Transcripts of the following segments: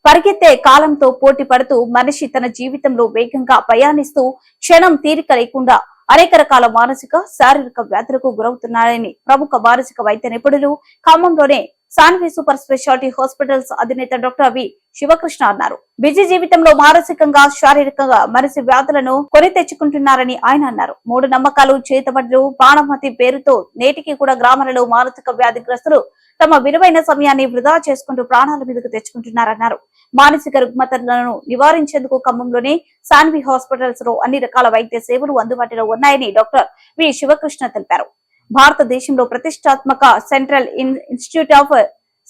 పరిగెత్తే కాలంతో పోటీ పడుతూ మనిషి తన జీవితంలో వేగంగా ప్రయాణిస్తూ క్షణం తీరిక లేకుండా అనేక రకాల మానసిక శారీరక వ్యాధులకు గురవుతున్నారని ప్రముఖ మానసిక వైద్య నిపుణులు ఖమ్మంలోనే సాన్వి సూపర్ స్పెషాలిటీ హాస్పిటల్స్ అధినేత డాక్టర్ వి శివకృష్ణ అన్నారు. బిజీ జీవితంలో మానసికంగా శారీరకంగా మనిషి వ్యాధులను కొని తెచ్చుకుంటున్నారని ఆయన అన్నారు. మూడు నమ్మకాలు చేతబడులు బాణమతి పేరుతో నేటికి కూడా గ్రామాలలో మానసిక వ్యాధిగ్రస్తులు తమ విలువైన సమయాన్ని వృధా చేసుకుంటూ ప్రాణాల మీదకు తెచ్చుకుంటున్నారన్నారు. మానసిక రుగ్మతలను నివారించేందుకు ఖమ్మంలోని సాన్వి హాస్పిటల్స్ లో అన్ని రకాల వైద్య సేవలు అందుబాటులో ఉన్నాయని డాక్టర్ వి శివకృష్ణ తెలిపారు. భారతదేశంలో ప్రతిష్టాత్మక సెంట్రల్ ఇన్స్టిట్యూట్ ఆఫ్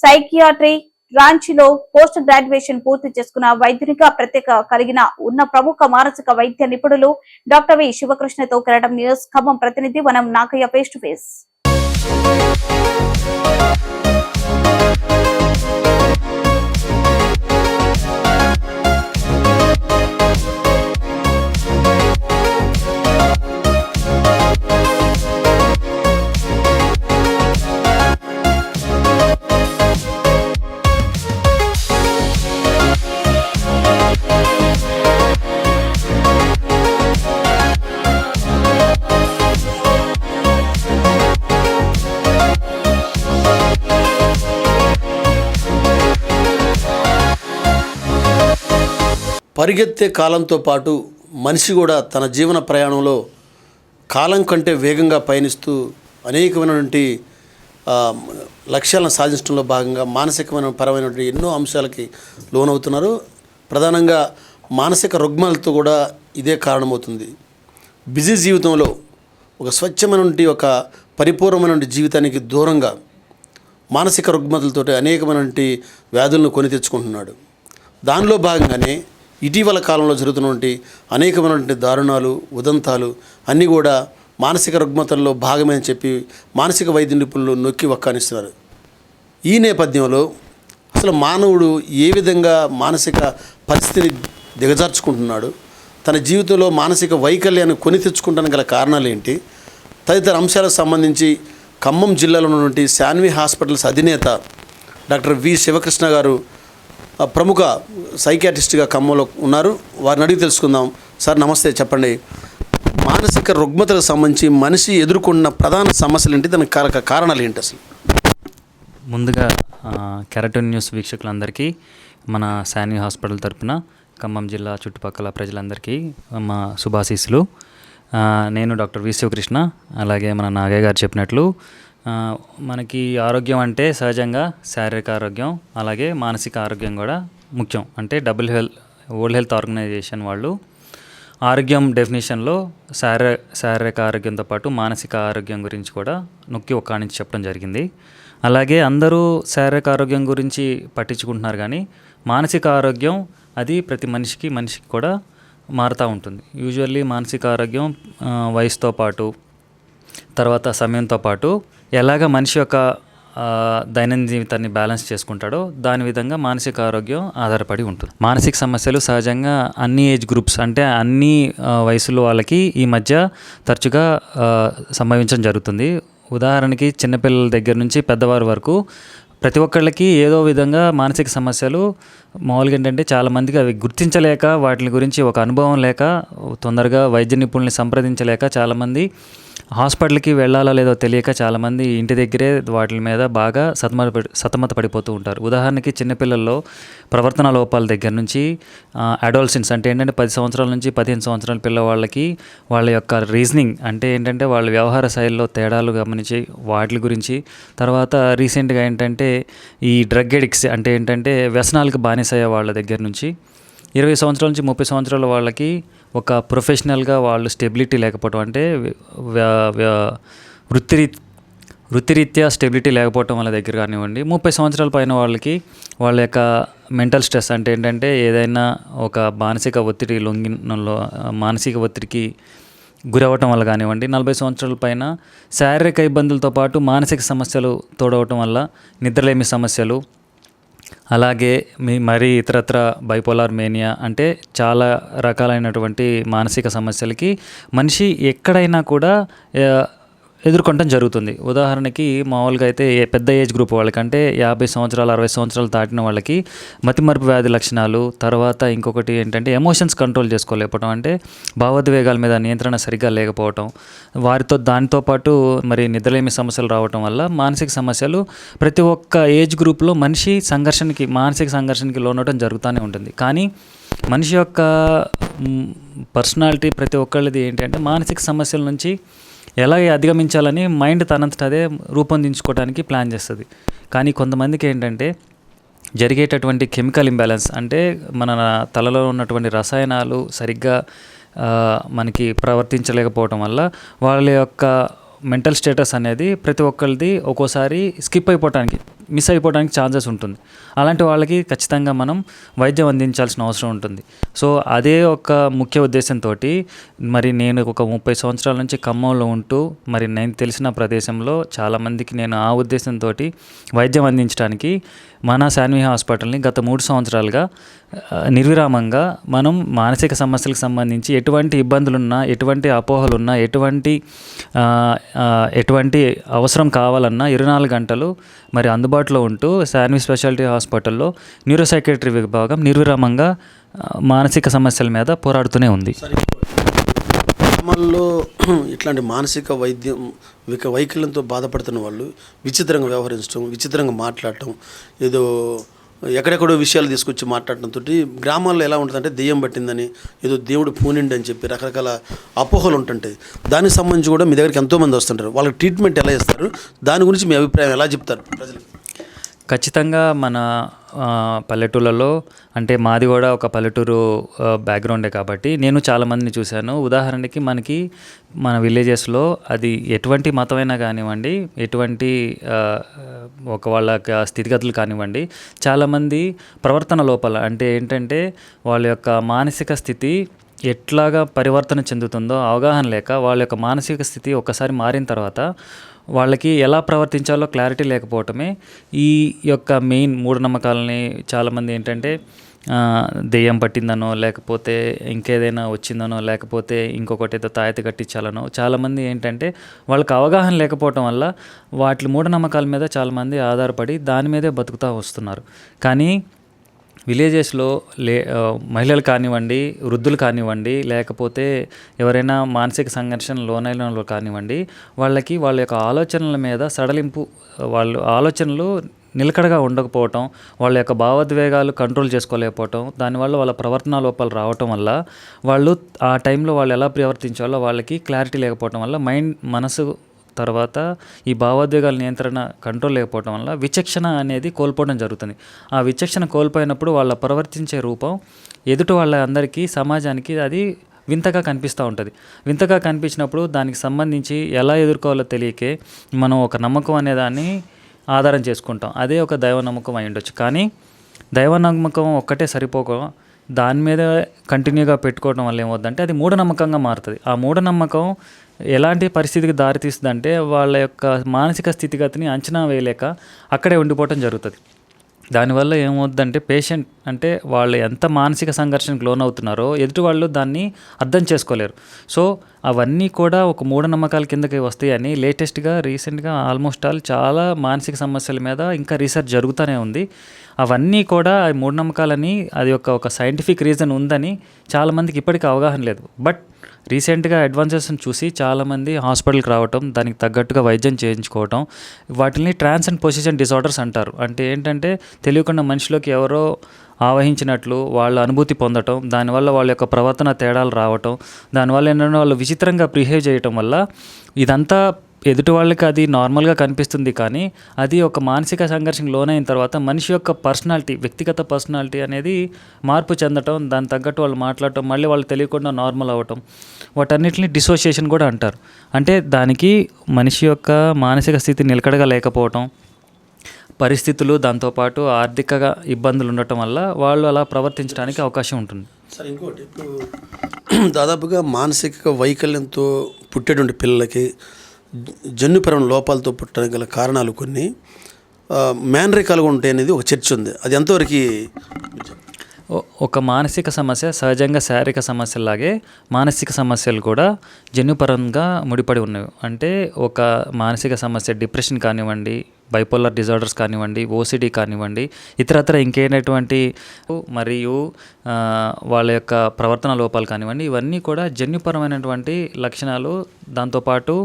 సైకియాట్రీ రాంచీలో పోస్ట్ గ్రాడ్యుయేషన్ పూర్తి చేసుకున్న వైద్యునిగా ప్రత్యేక కలిగిన ఉన్న ప్రముఖ మానసిక వైద్య నిపుణులు డాక్టర్ వి శివకృష్ణతో కిరీటం న్యూస్ ఖమ్మం ప్రతినిధి వనం నాగయ్య ఫేస్ టు ఫేస్. పరిగెత్తే కాలంతో పాటు మనిషి కూడా తన జీవన ప్రయాణంలో కాలం కంటే వేగంగా పయనిస్తూ అనేకమైనటువంటి లక్ష్యాలను సాధించడంలో భాగంగా మానసికమైన పరమైనటువంటి ఎన్నో అంశాలకి లోనవుతున్నారు. ప్రధానంగా మానసిక రుగ్మతలతో కూడా ఇదే కారణమవుతుంది. బిజీ జీవితంలో ఒక స్వచ్ఛమైనటువంటి ఒక పరిపూర్ణమైనటువంటి జీవితానికి దూరంగా మానసిక రుగ్మతలతో అనేకమైనటువంటి వ్యాధులను కొని తెచ్చుకుంటున్నాడు. దానిలో భాగంగానే ఇటీవల కాలంలో జరుగుతున్నటువంటి అనేకమైనటువంటి దారుణాలు ఉదంతాలు అన్నీ కూడా మానసిక రుగ్మతల్లో భాగమని చెప్పి మానసిక వైద్య నిపుణులు నొక్కి వక్కానిస్తున్నారు. ఈ నేపథ్యంలో అసలు మానవుడు ఏ విధంగా మానసిక పరిస్థితిని దిగజార్చుకుంటున్నాడు, తన జీవితంలో మానసిక వైకల్యాన్ని కొని తెచ్చుకుంటానికి గల కారణాలు ఏంటి, తదితర అంశాలకు సంబంధించి ఖమ్మం జిల్లాలో ఉన్నటువంటి సాన్వి హాస్పిటల్స్ అధినేత డాక్టర్ వి శివకృష్ణ గారు ప్రముఖ సైకియాట్రిస్ట్గా ఖమ్మంలో ఉన్నారు. వారిని అడిగి తెలుసుకుందాం. సార్ నమస్తే, చెప్పండి, మానసిక రుగ్మతలకు సంబంధించి మనిషి ఎదుర్కొన్న ప్రధాన సమస్యలు ఏంటి, దానికి కారణాలు ఏంటి అసలు? ముందుగా కెరటన్ న్యూస్ వీక్షకులందరికీ మన సాన్వి హాస్పిటల్ తరపున ఖమ్మం జిల్లా చుట్టుపక్కల ప్రజలందరికీ మా శుభాశీస్సులు. నేను డాక్టర్ వి శివకృష్ణ. అలాగే మన నాగయ్య గారు చెప్పినట్లు మనకి ఆరోగ్యం అంటే సహజంగా శారీరక ఆరోగ్యం అలాగే మానసిక ఆరోగ్యం కూడా ముఖ్యం. అంటే వరల్డ్ హెల్త్ ఆర్గనైజేషన్ వాళ్ళు ఆరోగ్యం డెఫినేషన్లో శారీరక ఆరోగ్యంతో పాటు మానసిక ఆరోగ్యం గురించి కూడా నొక్కి ఒక్కానించి చెప్పడం జరిగింది. అలాగే అందరూ శారీరక ఆరోగ్యం గురించి పట్టించుకుంటున్నారు, కానీ మానసిక ఆరోగ్యం అది ప్రతి మనిషికి కూడా మారుతూ ఉంటుంది. యూజువల్లీ మానసిక ఆరోగ్యం వయసుతో పాటు తర్వాత సమయంతో పాటు ఎలాగ మనిషి యొక్క దైనందిన జీవితాన్ని బ్యాలెన్స్ చేసుకుంటాడో దాని విధంగా మానసిక ఆరోగ్యం ఆధారపడి ఉంటుంది. మానసిక సమస్యలు సహజంగా అన్ని ఏజ్ గ్రూప్స్ అంటే అన్ని వయసులో వాళ్ళకి ఈ మధ్య తరచుగా సంభవించడం జరుగుతుంది. ఉదాహరణకి చిన్నపిల్లల దగ్గర నుంచి పెద్దవారి వరకు ప్రతి ఒక్కళ్ళకి ఏదో విధంగా మానసిక సమస్యలు మామూలుగా ఏంటంటే చాలామందికి అవి గుర్తించలేక వాటి గురించి ఒక అనుభవం లేక తొందరగా వైద్య నిపుణుల్ని సంప్రదించలేక చాలామంది హాస్పిటల్కి వెళ్ళాలో లేదో తెలియక చాలామంది ఇంటి దగ్గరే వాటి మీద బాగా సతమత పడిపోతూ ఉంటారు. ఉదాహరణకి చిన్నపిల్లల్లో ప్రవర్తన లోపాల దగ్గర నుంచి అడాలసెన్స్ అంటే ఏంటంటే 10 సంవత్సరాల నుంచి 15 సంవత్సరాల పిల్లవాళ్ళకి వాళ్ళ యొక్క రీజనింగ్ అంటే ఏంటంటే వాళ్ళ వ్యవహార శైలిలో తేడాలు గమనించి వాటి గురించి, తర్వాత రీసెంట్గా ఏంటంటే ఈ డ్రగ్ ఎడిక్ట్స్ అంటే ఏంటంటే వ్యసనాలకు బానిసయ్యే వాళ్ళ దగ్గర నుంచి 20 సంవత్సరాల నుంచి 30 సంవత్సరాల వాళ్ళకి ఒక ప్రొఫెషనల్గా వాళ్ళు స్టెబిలిటీ లేకపోవటం అంటే వృత్తిరీత్యా స్టెబిలిటీ లేకపోవటం వాళ్ళ దగ్గర కానివ్వండి, 30 సంవత్సరాల పైన వాళ్ళకి వాళ్ళ యొక్క మెంటల్ స్ట్రెస్ అంటే ఏంటంటే ఏదైనా ఒక మానసిక ఒత్తిడికి గురవటం వల్ల కానివ్వండి, 40 సంవత్సరాల పైన శారీరక ఇబ్బందులతో పాటు మానసిక సమస్యలు తోడవటం వల్ల నిద్రలేమి సమస్యలు, అలాగే మరీ ఇతరత్ర బైపోలార్ మేనియా అంటే చాలా రకాలైనటువంటి మానసిక సమస్యలకి మనిషి ఎక్కడైనా కూడా ఎదుర్కొనడం జరుగుతుంది. ఉదాహరణకి మామూలుగా అయితే పెద్ద ఏజ్ గ్రూప్ వాళ్ళకంటే 50 సంవత్సరాలు 60 సంవత్సరాలు దాటిన వాళ్ళకి మతిమరుపు వ్యాధి లక్షణాలు, తర్వాత ఇంకొకటి ఏంటంటే ఎమోషన్స్ కంట్రోల్ చేసుకోలేకపోవడం, అంటే భావోద్వేగాల మీద నియంత్రణ సరిగ్గా లేకపోవటం, దానితో పాటు మరి నిద్రలేమి సమస్యలు రావటం వల్ల మానసిక సమస్యలు ప్రతి ఒక్క ఏజ్ గ్రూప్లో మానసిక సంఘర్షణకి లోనవడం జరుగుతూనే ఉంటుంది. కానీ మనిషి యొక్క పర్సనాలిటీ ప్రతి ఒక్కళ్ళది ఏంటంటే మానసిక సమస్యల నుంచి ఎలా అధిగమించాలని మైండ్ తనంతట అదే రూపొందించుకోవడానికి ప్లాన్ చేస్తుంది. కానీ కొంతమందికి ఏంటంటే జరిగేటటువంటి కెమికల్ ఇంబ్యాలెన్స్, అంటే మన తలలో ఉన్నటువంటి రసాయనాలు సరిగ్గా మనకి ప్రవర్తించలేకపోవటం వల్ల వాళ్ళ యొక్క మెంటల్ స్టేటస్ అనేది ప్రతి ఒక్కరిది ఒక్కోసారి మిస్ అయిపోవడానికి ఛాన్సెస్ ఉంటుంది. అలాంటి వాళ్ళకి ఖచ్చితంగా మనం వైద్యం అందించాల్సిన అవసరం ఉంటుంది. సో అదే ఒక ముఖ్య ఉద్దేశంతో మరి నేను ఒక 30 సంవత్సరాల నుంచి ఖమ్మంలో ఉంటూ మరి నేను తెలిసిన ప్రదేశంలో చాలామందికి నేను ఆ ఉద్దేశంతో వైద్యం అందించడానికి మన శాన్వి హాస్పిటల్ని గత 3 సంవత్సరాలుగా నిర్విరామంగా మనం మానసిక సమస్యలకు సంబంధించి ఎటువంటి ఇబ్బందులున్నా, ఎటువంటి అపోహలున్నా, ఎటువంటి అవసరం కావాలన్నా 24 గంటలు మరి అందుబాటులో ఉంటూ శాన్వి స్పెషాలిటీ హాస్పిటల్లో న్యూరోసైకియాట్రీ విభాగం నిర్విరామంగా మానసిక సమస్యల మీద పోరాడుతూనే ఉంది. గ్రామాల్లో ఇట్లాంటి మానసిక వైకల్యంతో బాధపడుతున్న వాళ్ళు విచిత్రంగా వ్యవహరించడం, విచిత్రంగా మాట్లాడటం, ఏదో ఎక్కడెక్కడో విషయాలు తీసుకొచ్చి మాట్లాడటంతో గ్రామాల్లో ఎలా ఉంటుందంటే దెయ్యం పట్టిందని, ఏదో దేవుడు పూనిండి అని చెప్పి రకరకాల అపోహలు ఉంటుంటాయి. దానికి సంబంధించి కూడా మీ దగ్గరికి ఎంతోమంది వస్తుంటారు. వాళ్ళకి ట్రీట్మెంట్ ఎలా ఇస్తారు, దాని గురించి మీ అభిప్రాయం ఎలా చెప్తారు ప్రజలకు? ఖచ్చితంగా మన పల్లెటూళ్ళలో, అంటే మాది కూడా ఒక పల్లెటూరు బ్యాక్గ్రౌండే కాబట్టి నేను చాలామందిని చూశాను. ఉదాహరణకి మన విలేజెస్లో అది ఎటువంటి మతమైనా కానివ్వండి, ఎటువంటి వాళ్ళ స్థితిగతులు కానివ్వండి, చాలామంది ప్రవర్తన లోపల, అంటే ఏంటంటే వాళ్ళ యొక్క మానసిక స్థితి ఎట్లాగా పరివర్తన చెందుతుందో అవగాహన లేక వాళ్ళ యొక్క మానసిక స్థితి ఒక్కసారి మారిన తర్వాత వాళ్ళకి ఎలా ప్రవర్తించాలో క్లారిటీ లేకపోవటమే ఈ యొక్క మెయిన్ మూఢనమ్మకాలని. చాలామంది ఏంటంటే దెయ్యం పట్టిందనో, లేకపోతే ఇంకేదైనా వచ్చిందనో, లేకపోతే ఇంకొకటి ఏదో తాయెత్తు కట్టించాలనో, చాలామంది ఏంటంటే వాళ్ళకి అవగాహన లేకపోవటం వల్ల వాటి మూఢనమ్మకాల మీద చాలామంది ఆధారపడి దాని మీదే బతుకుతూ వస్తున్నారు. కానీ విలేజెస్లో మహిళలు కానివ్వండి, వృద్ధులు కానివ్వండి, లేకపోతే ఎవరైనా మానసిక సంఘర్షణ లోనైన వాళ్ళు కానివ్వండి, వాళ్ళకి వాళ్ళ యొక్క ఆలోచనల మీద వాళ్ళ ఆలోచనలు నిలకడగా ఉండకపోవటం, వాళ్ళ యొక్క భావోద్వేగాలు కంట్రోల్ చేసుకోలేకపోవటం, దానివల్ల వాళ్ళ ప్రవర్తన లోపాలు రావటం వల్ల వాళ్ళు ఆ టైంలో వాళ్ళు ఎలా ప్రవర్తించాలో వాళ్ళకి క్లారిటీ లేకపోవటం వల్ల మనసు తర్వాత ఈ భావోద్వేగాల నియంత్రణ కంట్రోల్ లేకపోవడం వల్ల విచక్షణ అనేది కోల్పోవడం జరుగుతుంది. ఆ విచక్షణ కోల్పోయినప్పుడు వాళ్ళ ప్రవర్తించే రూపం ఎదుటి వాళ్ళ అందరికీ, సమాజానికి అది వింతగా కనిపిస్తూ ఉంటుంది. వింతగా కనిపించినప్పుడు దానికి సంబంధించి ఎలా ఎదుర్కోవాలో తెలియకే మనం ఒక నమ్మకం అనే దాన్ని ఆధారం చేసుకుంటాం. అదే ఒక దైవ నమ్మకం అయి ఉండొచ్చు. కానీ దైవ నమ్మకం ఒక్కటే సరిపోక దాని మీద కంటిన్యూగా పెట్టుకోవడం వల్ల ఏమవుతుందంటే అది మూఢనమ్మకంగా మారుతుంది. ఆ మూఢనమ్మకం ఎలాంటి పరిస్థితికి దారితీస్తుందంటే వాళ్ళ యొక్క మానసిక స్థితిగతిని అంచనా వేయలేక అక్కడే ఉండిపోవటం జరుగుతుంది. దానివల్ల ఏమవుతుందంటే పేషెంట్, అంటే వాళ్ళు ఎంత మానసిక సంఘర్షణకు లోనవుతున్నారో ఎదుటి వాళ్ళు దాన్ని అర్థం చేసుకోలేరు. సో అవన్నీ కూడా ఒక మూఢనమ్మకాల కిందకి వస్తాయని రీసెంట్గా ఆల్మోస్ట్ చాలా మానసిక సమస్యల మీద ఇంకా రీసెర్చ్ జరుగుతూనే ఉంది. అవన్నీ కూడా మూఢనమ్మకాలని అది ఒక సైంటిఫిక్ రీజన్ ఉందని చాలామందికి ఇప్పటికీ అవగాహన లేదు. బట్ రీసెంట్గా అడ్వాన్సెస్ని చూసి చాలామంది హాస్పిటల్కి రావటం, దానికి తగ్గట్టుగా వైద్యం చేయించుకోవటం, వాటిని ట్రాన్స్ అండ్ పొజిషన్ డిసార్డర్స్ అంటారు. అంటే ఏంటంటే తెలియకుండా మనిషిలోకి ఎవరో ఆవహించినట్లు వాళ్ళ అనుభూతి పొందటం, దానివల్ల వాళ్ళ యొక్క ప్రవర్తన తేడాలు రావటం, దానివల్ల ఏంటంటే వాళ్ళు విచిత్రంగా బిహేవ్ చేయటం వల్ల ఇదంతా ఎదుటి వాళ్ళకి అది నార్మల్గా కనిపిస్తుంది. కానీ అది ఒక మానసిక సంఘర్షణకు లోనైన తర్వాత మనిషి యొక్క వ్యక్తిగత పర్సనాలిటీ అనేది మార్పు చెందటం, దాని తగ్గట్టు వాళ్ళు మాట్లాడటం, మళ్ళీ వాళ్ళు తెలియకుండా నార్మల్ అవ్వటం, వాటన్నిటిని డిసోసియేషన్ కూడా అంటారు. అంటే దానికి మనిషి యొక్క మానసిక స్థితి నిలకడగా లేకపోవటం, పరిస్థితులు, దాంతోపాటు ఆర్థికంగా ఇబ్బందులు ఉండటం వల్ల వాళ్ళు అలా ప్రవర్తించడానికి అవకాశం ఉంటుంది. సరే, ఇంకోటి, ఇప్పుడు దాదాపుగా మానసిక వైకల్యంతో పుట్టేటువంటి పిల్లలకి జన్యుపరమైన లోపాలతో పుట్టడానికి గల కారణాలు కొన్ని మేనరికాలుగా ఉంటాయి అనేది ఒక చర్చ ఉంది. అది ఎంతవరకు? ఒక మానసిక సమస్య సహజంగా శారీరక సమస్యలాగే మానసిక సమస్యలు కూడా జన్యుపరంగా ముడిపడి ఉన్నవి. అంటే ఒక మానసిక సమస్య డిప్రెషన్ కానివ్వండి, బైపోలార్ డిజార్డర్స్ కానివ్వండి, ఓసిడి కానివ్వండి, ఇతరత్ర ఇంకేనటువంటి మరియు వాళ్ళ యొక్క ప్రవర్తన లోపాలు కానివ్వండి, ఇవన్నీ కూడా జన్యుపరమైనటువంటి లక్షణాలు. దాంతోపాటు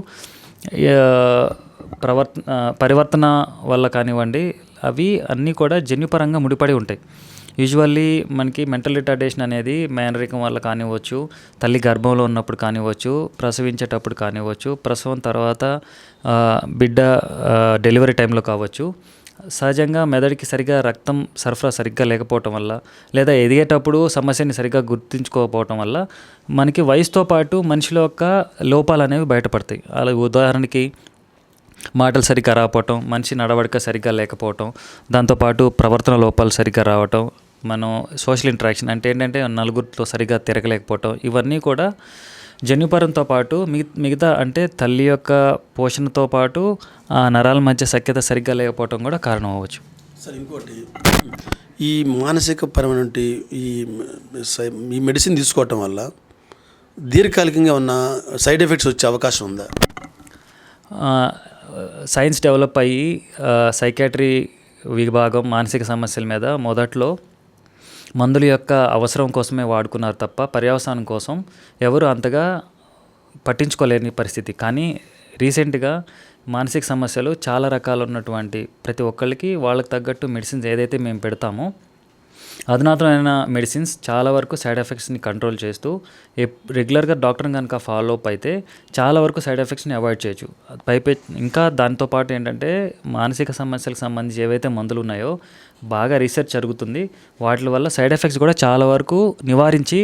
పరివర్తన వల్ల కానివ్వండి, అవి అన్నీ కూడా జన్యుపరంగా ముడిపడి ఉంటాయి. యూజువల్లీ మనకి మెంటల్ రిటార్డేషన్ అనేది మేనరికం వల్ల కానివ్వచ్చు, తల్లి గర్భంలో ఉన్నప్పుడు కానివ్వచ్చు, ప్రసవించేటప్పుడు కానివ్వచ్చు, ప్రసవం తర్వాత బిడ్డ డెలివరీ టైంలో కావచ్చు, సహజంగా మెదడుకి సరిగా రక్తం సరఫరా సరిగ్గా లేకపోవటం వల్ల, లేదా ఎదిగేటప్పుడు సమస్యని సరిగ్గా గుర్తించుకోకపోవటం వల్ల మనకి వయసుతో పాటు మనిషిలో యొక్క లోపాలు అనేవి బయటపడతాయి. అలా ఉదాహరణకి మాటలు సరిగ్గా రాకపోవటం, మనిషి నడవడిక సరిగ్గా లేకపోవటం, దాంతోపాటు ప్రవర్తన లోపాలు సరిగ్గా రావటం, మనం సోషల్ ఇంటరాక్షన్ అంటే ఏంటంటే నలుగురితో సరిగ్గా తిరగలేకపోవటం, ఇవన్నీ కూడా జన్యుపరంతో పాటు మిగతా అంటే తల్లి యొక్క పోషణతో పాటు ఆ నరాల మధ్య సఖ్యత సరిగ్గా లేకపోవటం కూడా కారణం అవ్వచ్చు. సార్ ఇంకోటి, ఈ మానసిక పరమైన ఈ మెడిసిన్ తీసుకోవటం వల్ల దీర్ఘకాలికంగా ఉన్న సైడ్ ఎఫెక్ట్స్ వచ్చే అవకాశం ఉందా? సైన్స్ డెవలప్ అయ్యి సైకాట్రీ విభాగం మానసిక సమస్యల మీద మొదట్లో మందుల యొక్క అవసరం కోసమే వాడుకున్నారు తప్ప పర్యవసానం కోసం ఎవరు అంతగా పట్టించుకోలేని పరిస్థితి. కానీ రీసెంట్గా మానసిక సమస్యలు చాలా రకాలు ఉన్నటువంటి ప్రతి ఒక్కళ్ళకి వాళ్ళకి తగ్గట్టు మెడిసిన్స్ ఏదైతే మేము పెడతామో అధునాతనమైన మెడిసిన్స్ చాలా వరకు సైడ్ ఎఫెక్ట్స్ని కంట్రోల్ చేస్తూ రెగ్యులర్గా డాక్టర్ని కనుక ఫాలో అప్ అయితే చాలా వరకు సైడ్ ఎఫెక్ట్స్ని అవాయిడ్ చేయొచ్చు. ఇంకా దాంతోపాటు ఏంటంటే మానసిక సమస్యలకు సంబంధించి ఏవైతే మందులు ఉన్నాయో బాగా రీసెర్చ్ జరుగుతుంది. వాటి వల్ల సైడ్ ఎఫెక్ట్స్ కూడా చాలా వరకు నివారించి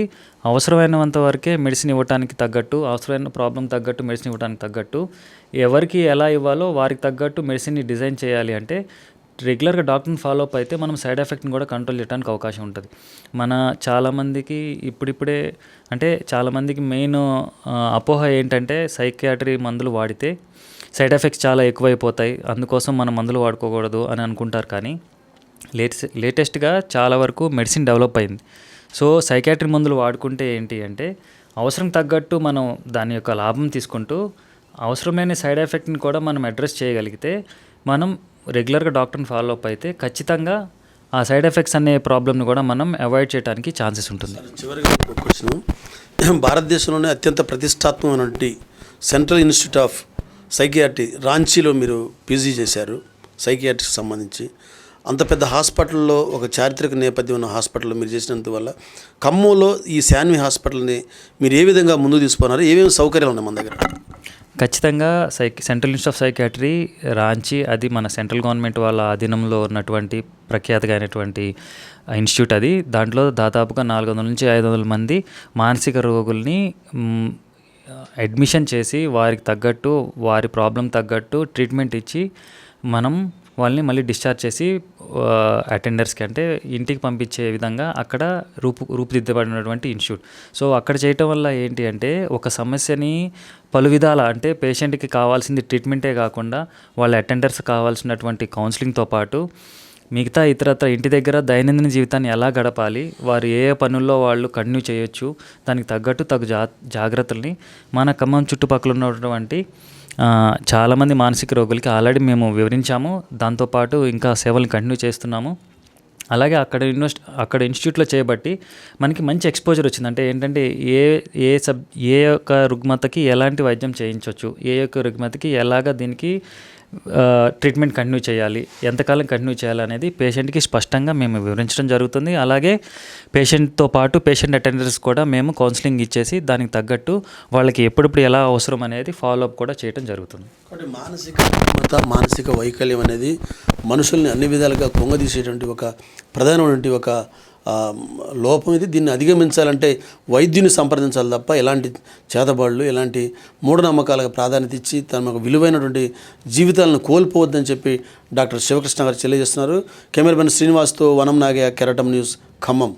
అవసరమైనంత వరకే మెడిసిన్ ఇవ్వడానికి తగ్గట్టు, అవసరమైన ప్రాబ్లం తగ్గట్టు మెడిసిన్ ఇవ్వడానికి తగ్గట్టు, ఎవరికి ఎలా ఇవ్వాలో వారికి తగ్గట్టు మెడిసిన్ని డిజైన్ చేయాలి. అంటే రెగ్యులర్గా డాక్టర్ని ఫాలో అప్ అయితే మనం సైడ్ ఎఫెక్ట్ని కూడా కంట్రోల్ చేయడానికి అవకాశం ఉంటుంది. చాలామందికి ఇప్పుడిప్పుడే అంటే చాలామందికి మెయిన్ అపోహ ఏంటంటే సైకియాట్రీ మందులు వాడితే సైడ్ ఎఫెక్ట్స్ చాలా ఎక్కువైపోతాయి, అందుకోసం మనం మందులు వాడుకోకూడదు అని అనుకుంటారు. కానీ లేటెస్ట్గా చాలా వరకు మెడిసిన్ డెవలప్ అయింది. సో సైకియాట్రీ మందులు వాడుకుంటే ఏంటి అంటే అవసరం తగ్గట్టు మనం దాని యొక్క లాభం తీసుకుంటూ అవసరమైన సైడ్ ఎఫెక్ట్ని కూడా మనం అడ్రస్ చేయగలిగితే, మనం రెగ్యులర్గా డాక్టర్ని ఫాలో అప్ అయితే ఖచ్చితంగా ఆ సైడ్ ఎఫెక్ట్స్ అనే ప్రాబ్లమ్ని కూడా మనం అవాయిడ్ చేయడానికి ఛాన్సెస్ ఉంటుంది. చివరిగా ఒక క్వశ్చన్, భారతదేశంలోనే అత్యంత ప్రతిష్టాత్మకమైనటువంటి సెంట్రల్ ఇన్స్టిట్యూట్ ఆఫ్ సైకియాట్రీ రాంచీలో మీరు పీజీ చేశారు. సైకియాట్రీకి సంబంధించి అంత పెద్ద హాస్పిటల్లో, ఒక చారిత్రక నేపథ్యం ఉన్న హాస్పిటల్లో మీరు చేసినందువల్ల ఖమ్మంలో ఈ శాన్వి హాస్పిటల్ని మీరు ఏ విధంగా ముందుకు తీసుకున్నారు? ఏమేమి సౌకర్యాలు ఉన్నాయి మన దగ్గర? ఖచ్చితంగా central institute of psychiatry Ranchi, అది మన సెంట్రల్ గవర్నమెంట్ వాళ్ళ అధీనంలో ఉన్నటువంటి ప్రఖ్యాతిగా అయినటువంటి ఇన్స్టిట్యూట్. అది దాంట్లో దాదాపుగా 400 నుంచి 500 మంది మానసిక రోగుల్ని అడ్మిషన్ చేసి వారికి తగ్గట్టు, వారి ప్రాబ్లం తగ్గట్టు ట్రీట్మెంట్ ఇచ్చి మనం వాళ్ళని మళ్ళీ డిశ్చార్జ్ చేసి అటెండర్స్కి అంటే ఇంటికి పంపించే విధంగా అక్కడ రూపుదిద్దబడినటువంటి ఇన్స్టిట్యూట్. సో అక్కడ చేయటం వల్ల ఏంటి అంటే ఒక సమస్యని పలు విధాల అంటే పేషెంట్కి కావాల్సింది ట్రీట్మెంటే కాకుండా వాళ్ళ అటెండర్స్ కావాల్సినటువంటి కౌన్సిలింగ్తో పాటు మిగతా ఇతరత్ర ఇంటి దగ్గర దైనందిన జీవితాన్ని ఎలా గడపాలి, వారు ఏ పనుల్లో వాళ్ళు కంటిన్యూ చేయొచ్చు, దానికి తగ్గట్టు జాగ్రత్తల్ని మన ఖమ్మం చుట్టుపక్కల ఉన్నటువంటి చాలామంది మానసిక రోగులకి ఆల్రెడీ మేము వివరించాము. దాంతోపాటు ఇంకా సేవలను కంటిన్యూ చేస్తున్నాము. అలాగే అక్కడ ఇన్స్టిట్యూట్లో చేయబట్టి మనకి మంచి ఎక్స్పోజర్ వచ్చింది. అంటే ఏంటంటే ఏ యొక్క రుగ్మతకి ఎలాంటి వైద్యం చేయించవచ్చు, ఏ యొక్క రుగ్మతకి ఎలాగ దీనికి ట్రీట్మెంట్ కంటిన్యూ చేయాలి, ఎంతకాలం కంటిన్యూ చేయాలి అనేది పేషెంట్కి స్పష్టంగా మేము వివరించడం జరుగుతుంది. అలాగే పేషెంట్తో పాటు పేషెంట్ అటెండర్స్ కూడా మేము కౌన్సిలింగ్ ఇచ్చేసి దానికి తగ్గట్టు వాళ్ళకి ఎప్పుడప్పుడు ఎలా అవసరం అనేది ఫాలో అప్ కూడా చేయడం జరుగుతుంది. కాబట్టి మానసిక వైకల్యం అనేది మనుషుల్ని అన్ని విధాలుగా కొంగదీసేటువంటి ఒక ప్రధానమైనటువంటి ఒక లోపం ఇది. దీన్ని అధిగమించాలంటే వైద్యుని సంప్రదించాలి తప్ప ఎలాంటి చేతబడులు, ఎలాంటి మూఢనమ్మకాలకు ప్రాధాన్యత ఇచ్చి తమ విలువైనటువంటి జీవితాలను కోల్పోవద్దని చెప్పి డాక్టర్ శివకృష్ణ గారు తెలియజేస్తున్నారు. కెమెరామెన్ శ్రీనివాస్తో వనం నాగయ్య, కెరటం న్యూస్, ఖమ్మం.